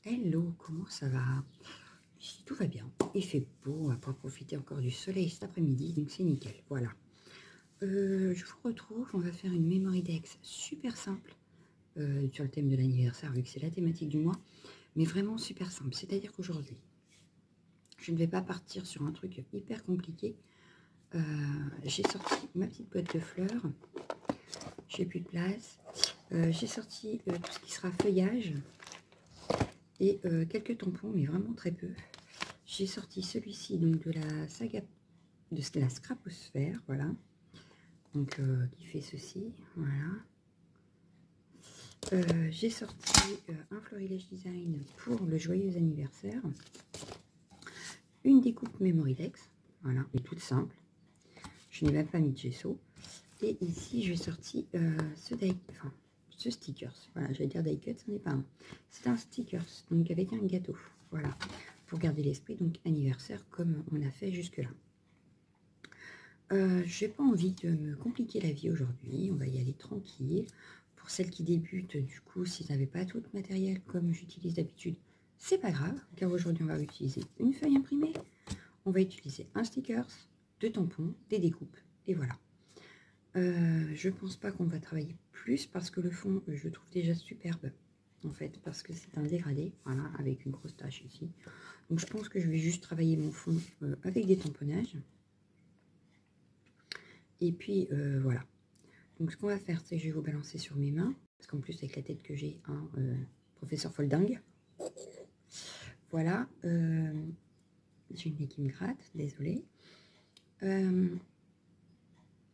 Hello, comment ça va? Ici, tout va bien. Il fait beau, on va pouvoir profiter encore du soleil cet après-midi, donc c'est nickel. Voilà. Je vous retrouve, on va faire une memory dex super simple sur le thème de l'anniversaire, vu que c'est la thématique du mois, mais vraiment super simple. C'est-à-dire qu'aujourd'hui, je ne vais pas partir sur un truc hyper compliqué. J'ai sorti ma petite boîte de fleurs, j'ai plus de place. J'ai sorti tout ce qui sera feuillage et quelques tampons, mais vraiment très peu. J'ai sorti celui-ci donc de la saga de la Scraposphère, voilà. Donc qui fait ceci, voilà. J'ai sorti un Florilège Design pour le joyeux anniversaire. Une découpe Memory Dex, voilà, mais toute simple. Je n'ai même pas mis de gesso. Et ici, j'ai sorti ce stickers. Voilà, j'allais dire die cut, ce n'est pas un. C'est un stickers, donc avec un gâteau. Voilà, pour garder l'esprit, donc anniversaire comme on a fait jusque-là. J'ai pas envie de me compliquer la vie aujourd'hui, on va y aller tranquille. Pour celles qui débutent, du coup, si vous n'avez pas tout le matériel comme j'utilise d'habitude, c'est pas grave, car aujourd'hui on va utiliser une feuille imprimée, on va utiliser un stickers, deux tampons, des découpes, et voilà. Je pense pas qu'on va travailler plus parce que le fond, je le trouve déjà superbe, en fait, parce que c'est un dégradé, voilà, avec une grosse tache ici. Donc je pense que je vais juste travailler mon fond avec des tamponnages. Et puis voilà. Donc ce qu'on va faire, c'est que je vais vous balancer sur mes mains, parce qu'en plus avec la tête que j'ai, un professeur folding. Voilà. J'ai une nez qui me gratte, désolée.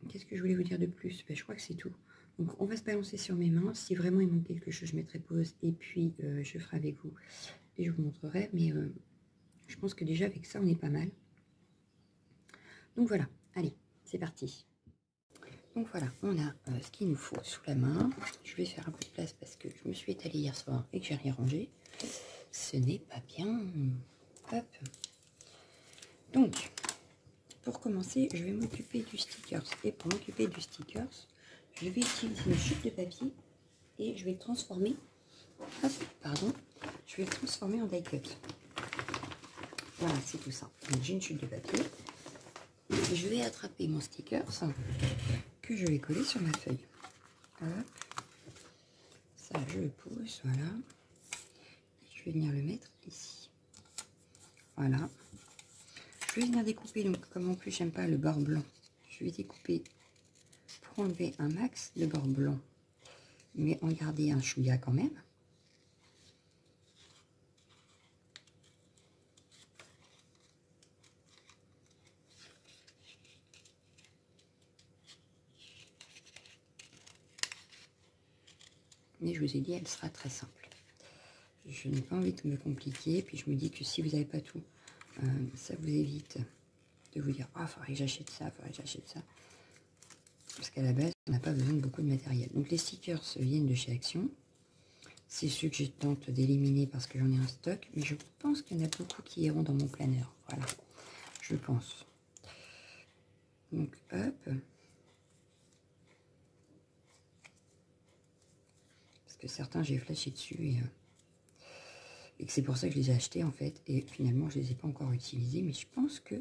Qu'est-ce que je voulais vous dire de plus? Ben, je crois que c'est tout. Donc on va se balancer sur mes mains. Si vraiment il manque quelque chose, je mettrai pause et puis je ferai avec vous et je vous montrerai. Mais je pense que déjà avec ça, on est pas mal. Donc voilà, allez, c'est parti. Donc voilà, on a ce qu'il nous faut sous la main. Je vais faire un peu de place parce que je me suis étalée hier soir et que j'ai rien rangé. Ce n'est pas bien. Hop. Donc, pour commencer, je vais m'occuper du stickers. Et pour m'occuper du stickers, je vais utiliser une chute de papier et je vais le transformer. Hop, pardon. Je vais le transformer en die cut. Voilà, c'est tout ça. Donc j'ai une chute de papier. Et je vais attraper mon stickers que je vais coller sur ma feuille. Hop. Ça, je le pousse, voilà. Et je vais venir le mettre ici. Voilà. Je vais venir découper, donc comme en plus j'aime pas le bord blanc, je vais découper pour enlever un max de bord blanc, mais en garder un chouïa quand même. Mais je vous ai dit, elle sera très simple. Je n'ai pas envie de me compliquer, puis je me dis que si vous n'avez pas tout, ça vous évite de vous dire « Ah, faudrait que j'achète ça, faudrait que j'achète ça ». Parce qu'à la base, on n'a pas besoin de beaucoup de matériel. Donc les stickers viennent de chez Action. C'est ceux que je tente d'éliminer parce que j'en ai un stock, mais je pense qu'il y en a beaucoup qui iront dans mon planeur. Voilà, je pense. Donc hop. Parce que certains, j'ai flashé dessus et que c'est pour ça que je les ai achetés en fait. Et finalement, je les ai pas encore utilisés, mais je pense que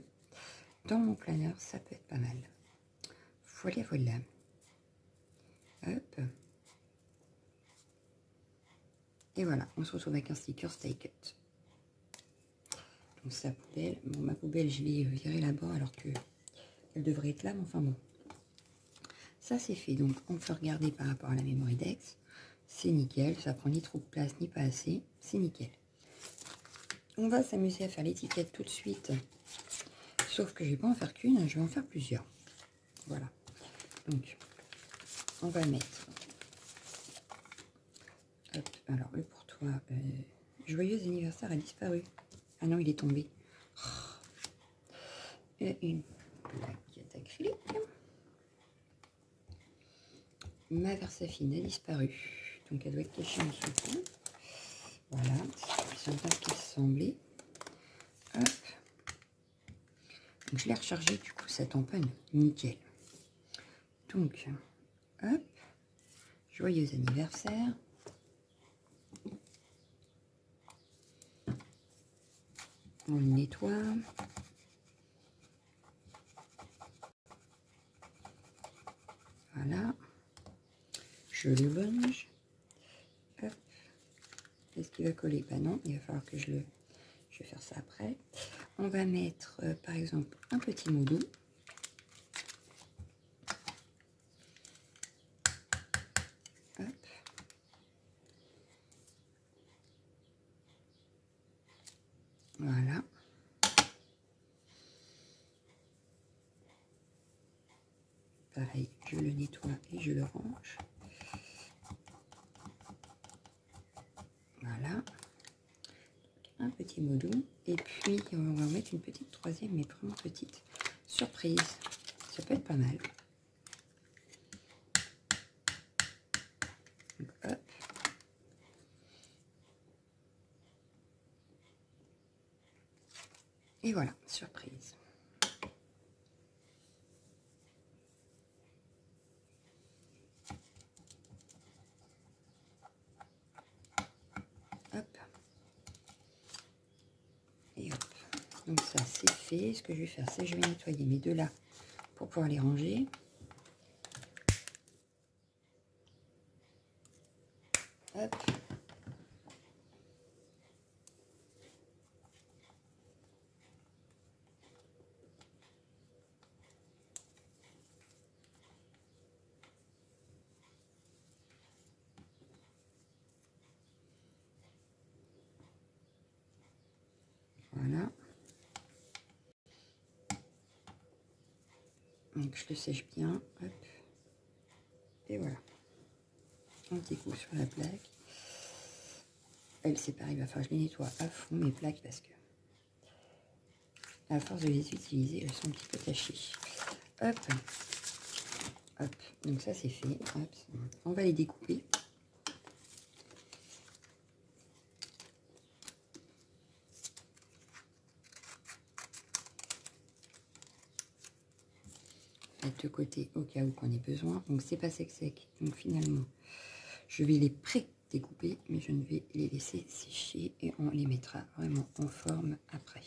dans mon planeur, ça peut être pas mal. Voilà, voilà. Hop. Et voilà, on se retrouve avec un sticker stay cut. Donc sa poubelle, bon ma poubelle je l'ai virée là-bas alors que elle devrait être là, mais enfin bon. Ça c'est fait, donc on peut regarder par rapport à la Memory Dex. C'est nickel, ça prend ni trop de place ni pas assez, c'est nickel. On va s'amuser à faire l'étiquette tout de suite. Sauf que je vais pas en faire qu'une, je vais en faire plusieurs. Voilà. Donc, on va mettre... Hop, alors, le pour toi, joyeux anniversaire a disparu. Ah non, il est tombé. Et une plaquette acrylique. Ma Versafine a disparu. Donc, elle doit être cachée en dessous. Voilà, c'est un peu ce qu'il semblait. Hop. Donc, je l'ai rechargé, du coup, ça tamponne. Nickel. Donc, hop. Joyeux anniversaire. On le nettoie. Voilà. Je le longe. Hop. Est-ce qu'il va coller? Bah non, il va falloir que je vais faire ça après. On va mettre, par exemple, un petit mot d'eau. Hop. Voilà. Pareil, je le nettoie et je le range. Voilà. Un petit mot d'eau. Et puis, on va mettre une petite troisième, mais vraiment petite surprise. Ça peut être pas mal. Donc, hop. Et voilà, surprise. Hop. Et hop. Donc ça, c'est fait. Ce que je vais faire, c'est que je vais nettoyer mes deux là pour pouvoir les ranger. Hop. Voilà. Donc je le sèche bien. Hop. Et voilà. Un petit coup sur la plaque. Elle, c'est pareil, il va falloir que je les nettoie à fond mes plaques parce que à force de les utiliser, elles sont un petit peu tachées. Hop. Hop. Donc ça, c'est fait. Hop. On va les découper. De côté au cas où qu'on ait besoin. Donc c'est pas sec. Donc finalement, je vais les pré-découper, mais je ne vais les laisser sécher et on les mettra vraiment en forme après.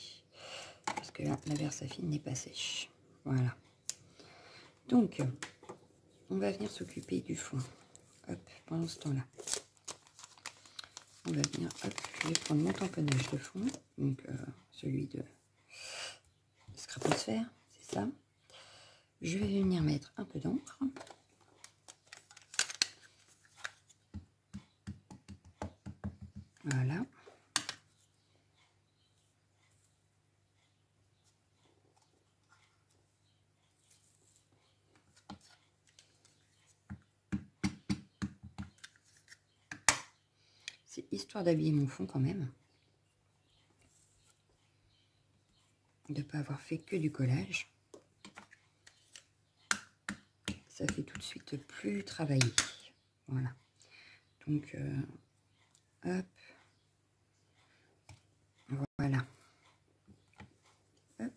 Parce que là, la Versafine n'est pas sèche. Voilà. Donc, on va venir s'occuper du fond. Hop, pendant ce temps-là. On va venir, hop, je vais prendre mon tamponnage de fond. Donc, celui de Scraposphère, c'est ça. Je vais venir mettre un peu d'encre. Voilà. C'est histoire d'habiller mon fond quand même. De ne pas avoir fait que du collage. Ça fait tout de suite plus travaillé. Voilà. Donc, hop. Voilà. Hop.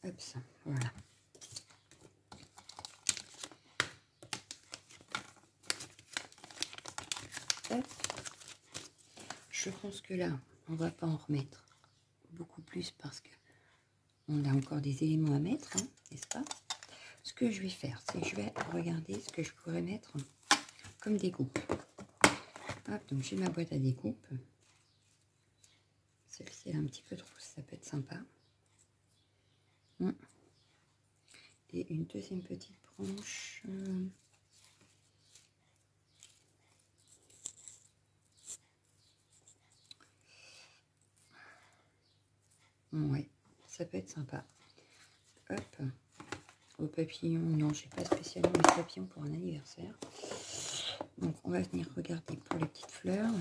Hop, ça. Voilà. Hop. Je pense que là, on va pas en remettre beaucoup plus parce que on a encore des éléments à mettre, hein, n'est-ce pas? Ce que je vais faire, c'est que je vais regarder ce que je pourrais mettre comme découpe. Hop, donc j'ai ma boîte à découpe. Celle-ci est un petit peu trop, ça peut être sympa. Et une deuxième petite branche. Ouais, ça peut être sympa. Hop, au papillon, non, j'ai pas spécialement les papillons pour un anniversaire. Donc on va venir regarder pour les petites fleurs.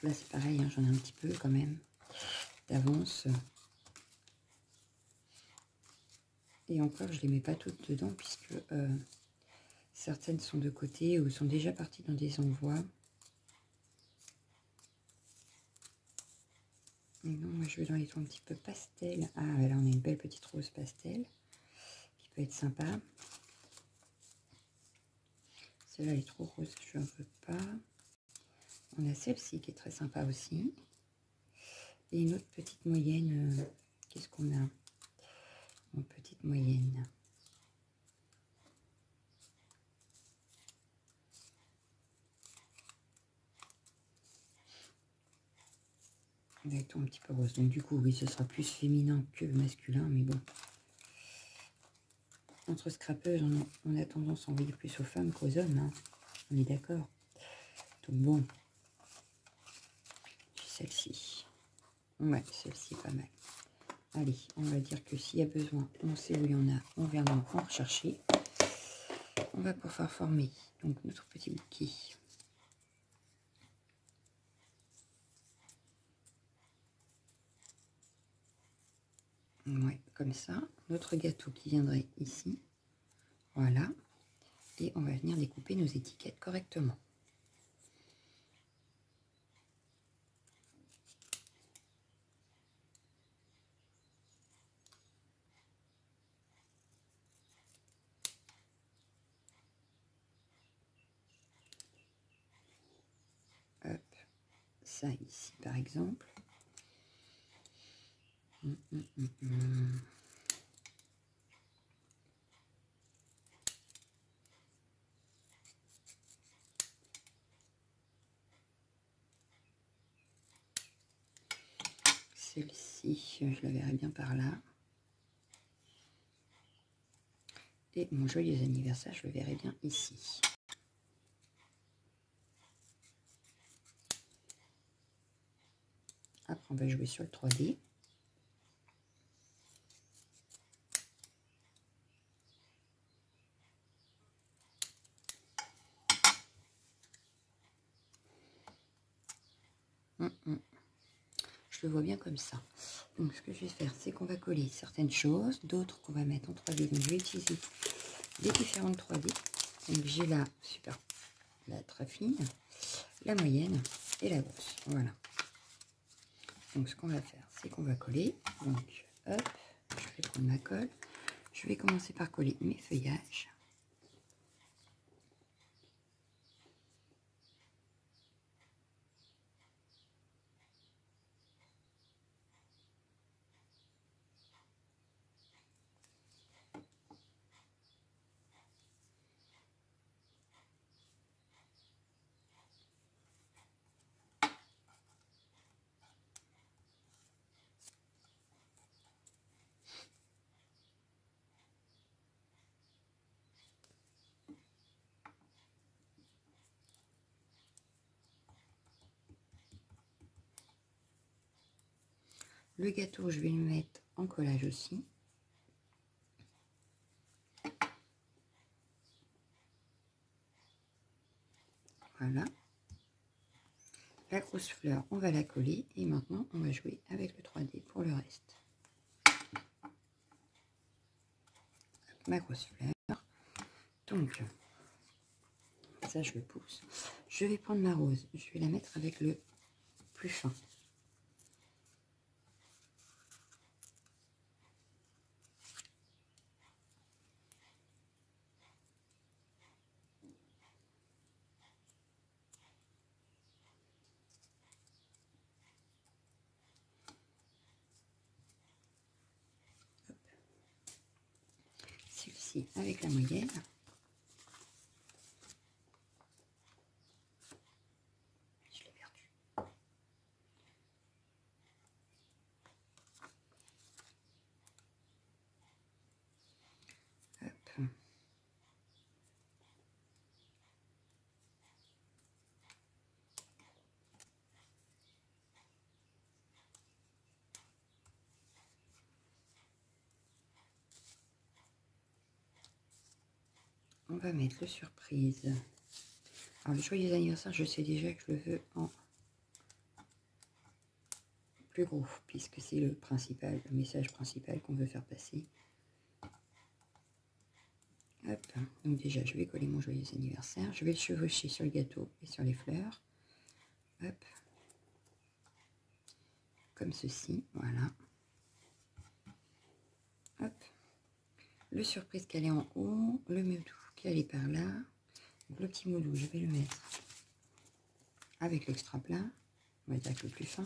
Là c'est pareil, hein, j'en ai un petit peu quand même d'avance. Et encore, je les mets pas toutes dedans puisque certaines sont de côté ou sont déjà parties dans des envois. Non, moi je vais dans les tons un petit peu pastel. Ah, là on a une belle petite rose pastel qui peut être sympa. Celle-là elle est trop rose, je n'en veux pas. On a celle-ci qui est très sympa aussi. Et une autre petite moyenne. Qu'est-ce qu'on a? Une petite moyenne. Avec ton un petit peu rose. Donc du coup, oui, ce sera plus féminin que masculin, mais bon. Entre scrapeuses, on a tendance à envoyer plus aux femmes qu'aux hommes, hein. On est d'accord. Donc bon. Celle-ci. Ouais, celle-ci est pas mal. Allez, on va dire que s'il y a besoin, on sait où il y en a, on viendra en rechercher. On va pouvoir former donc notre petit bouquet. Ouais, comme ça. Notre gâteau qui viendrait ici. Voilà. Et on va venir découper nos étiquettes correctement. Hop, ça ici par exemple. Celle-ci, je la verrai bien par là. Et mon joyeux anniversaire, je le verrai bien ici. Après, on va jouer sur le 3D. Je le vois bien comme ça. Donc, ce que je vais faire, c'est qu'on va coller certaines choses, d'autres qu'on va mettre en 3D. Donc, je vais utiliser les différentes 3D. Donc, j'ai la super, la très fine, la moyenne et la grosse. Voilà. Donc, ce qu'on va faire, c'est qu'on va coller. Donc, hop, je vais prendre ma colle. Je vais commencer par coller mes feuillages. Le gâteau, je vais le mettre en collage aussi. Voilà. La grosse fleur, on va la coller. Et maintenant, on va jouer avec le 3D pour le reste. Ma grosse fleur. Donc, ça, je le pousse. Je vais prendre ma rose. Je vais la mettre avec le plus fin. Celle-ci avec la moyenne. Je l'ai perdu. Hop. On va mettre le surprise. Alors, le joyeux anniversaire, je sais déjà que je le veux en plus gros, puisque c'est le principal, le message principal qu'on veut faire passer. Hop. Donc déjà, je vais coller mon joyeux anniversaire. Je vais le chevaucher sur le gâteau et sur les fleurs. Hop. comme ceci, voilà. Hop. Le surprise qu'elle est en haut, le meudou qui est par là. Donc, le petit meudou, je vais le mettre avec l'extra plat, on va dire avec le plus fin.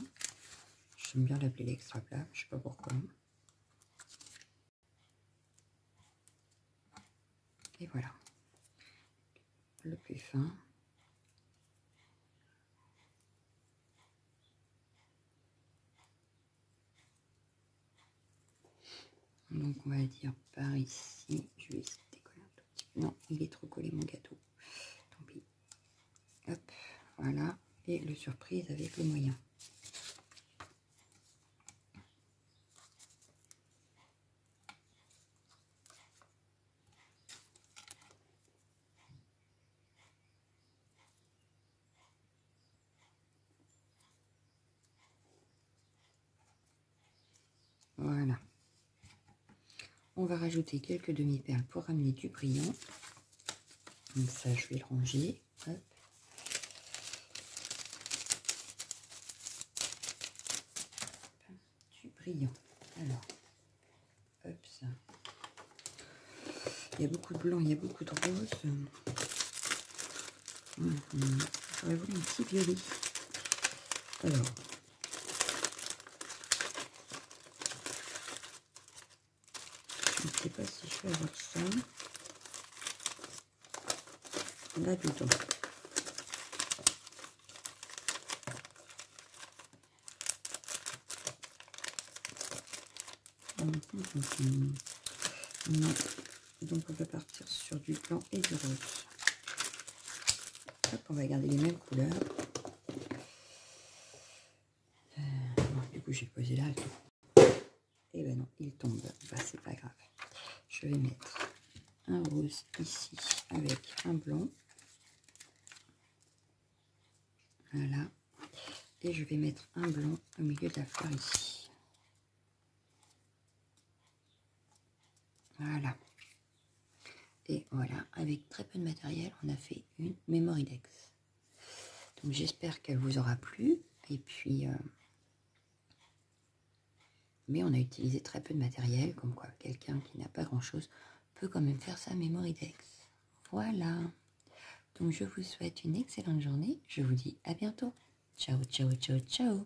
J'aime bien l'appeler l'extra plat, je sais pas pourquoi. Et voilà, le plus fin. Donc on va dire par ici, je vais essayer de décoller un tout petit peu. Non, il est trop collé mon gâteau. Tant pis. Hop, voilà. Et le surprise avec le moyen. Voilà. On va rajouter quelques demi-perles pour ramener du brillant. Donc ça, je vais le ranger. Hop. Du brillant. Alors, hop, ça. Il y a beaucoup de blanc, il y a beaucoup de rose. J'aurais voulu un petit violet. Alors, je ne sais pas si je vais avoir ça là-dedans. Non, donc on va partir sur du blanc et du rose. Hop, on va garder les mêmes couleurs. Bon, du coup, j'ai posé là. Et ben non, il tombe. Bah, c'est pas grave. Je vais mettre un rose ici avec un blanc. Voilà. Et je vais mettre un blanc au milieu de la fleur ici. Voilà. Et voilà, avec très peu de matériel, on a fait une Memory Dex. Donc j'espère qu'elle vous aura plu. Et puis, mais on a utilisé très peu de matériel, comme quoi quelqu'un qui n'a pas grand-chose peut quand même faire sa Memory Dex. Voilà. Donc je vous souhaite une excellente journée. Je vous dis à bientôt. Ciao, ciao, ciao, ciao.